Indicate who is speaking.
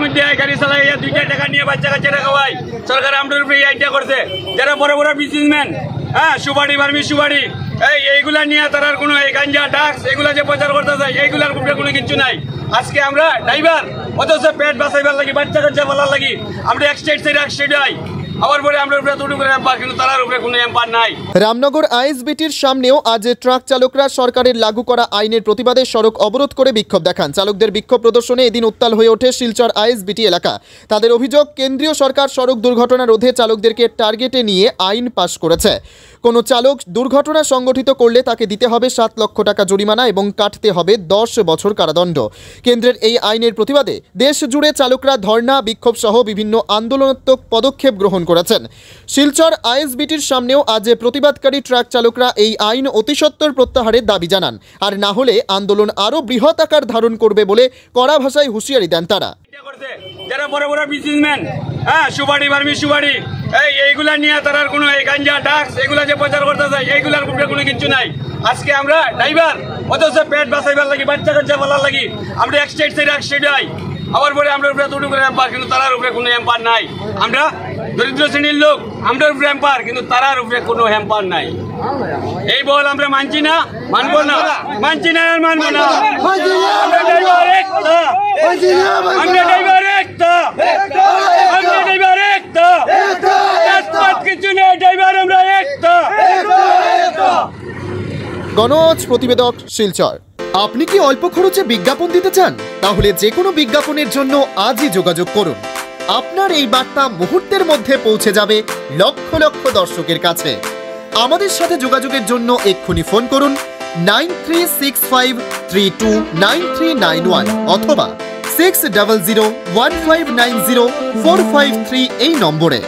Speaker 1: মধ্যে গাড়ি চালাই 2 টাকা নিয়ে বাচ্চা কাচ্চারা খাওয়াই। সরকার আমাদের উপরে এই আইডিয়া করছে। যারা বড় বড় বিজনেসম্যান, হ্যাঁ, সুবাড়ি ভার্মি সুবাড়ি, এইগুলা নিয়ে তারা কোনো এই গাঞ্জা ড্রাগস এগুলা যে প্রচার করতে যায়, এইগুলার উপরে কোনো কিছু নাই। আজকে আমরা ড্রাইভার, অথচ পেট বাঁচাইবার লাগি, বাচ্চা কাচ্চা বলার লাগি আমরা এক স্টেট থেকে এক স্টেটে আই।
Speaker 2: রামনগর আইএসবিটির সামনেও আজ ট্রাক চালকরা সরকারের লাগু করা আইনের প্রতিবাদে সড়ক অবরোধ করে বিক্ষোভ দেখান। চালকদের বিক্ষোভ প্রদর্শনে এদিন উত্তাল হয়ে ওঠে শিলচর আইএসবিটি এলাকা। তাদের অভিযোগ, কেন্দ্রীয় সরকার সড়ক দুর্ঘটনা রোধে চালকদেরকে টার্গেটে নিয়ে আইন পাশ করেছে। কোনো চালক দুর্ঘটনা সংগঠিত করলে তাকে দিতে হবে 7 লক্ষ টাকা জরিমানা এবং কাটতে হবে 10 বছর কারাদণ্ড। কেন্দ্রের এই আইনের প্রতিবাদে দেশ জুড়ে চালকরা ধর্ণা, বিক্ষোভ সহ বিভিন্ন আন্দোলনাত্মক পদক্ষেপ গ্রহণ করেছেন। শিলচর আইএসবিটির সামনেও আজ প্রতিবাদকারী ট্রাক চালকরা এই আইন অতিসত্বর প্রত্যাহারের দাবি জানান। আর না হলে আন্দোলন আরও বৃহৎ আকার ধারণ করবে বলে কড়া ভাষায় হুঁশিয়ারি দেন তারা।
Speaker 1: যারা বড় বড় বিজনেসম্যান, হ্যাঁ, সুবাড়ি ভার্মি সুবাড়ি, এইগুলা নিয়ে তারা কোনো এই গাঞ্জা ড্রাগস এগুলা যে প্রচার করতে যায়, এইগুলার উপরে কোনো কিছু নাই। আজকে আমরা ড্রাইভার, অথচ পেট বাঁচাইবার লাগি, বাচ্চা কাচ্চা বলার লাগি আমরা এক স্টেট থেকে এক স্টেটে আই। আবার পরে আমরা উপরে দুটো করে এম্পার, কিন্তু তারার উপরে কোনো এম্পার নাই। আমরা দরিদ্র শ্রেণীর লোক, আমরা উপরে এম্পার, কিন্তু তারার উপরে কোনো এম্পার নাই। এই বল আমরা মানছি না, মানবো না, মানছি না আর মানবো না। আমরা ড্রাইভার একটা, আমরা ড্রাইভার একটা, আমরা ড্রাইভার একটা, কিছু নেই, ড্রাইভার আমরা একটা।
Speaker 2: গণজ প্রতিবেদক, শিলচর। আপনি কি অল্প খরচে বিজ্ঞাপন দিতে চান? তাহলে যে কোনো বিজ্ঞাপনের জন্য আজই যোগাযোগ করুন। আপনার এই বার্তা মুহূর্তের মধ্যে পৌঁছে যাবে লক্ষ লক্ষ দর্শকের কাছে। আমাদের সাথে যোগাযোগের জন্য এক্ষুনি ফোন করুন 9365329391 অথবা 6001590453 এই নম্বরে।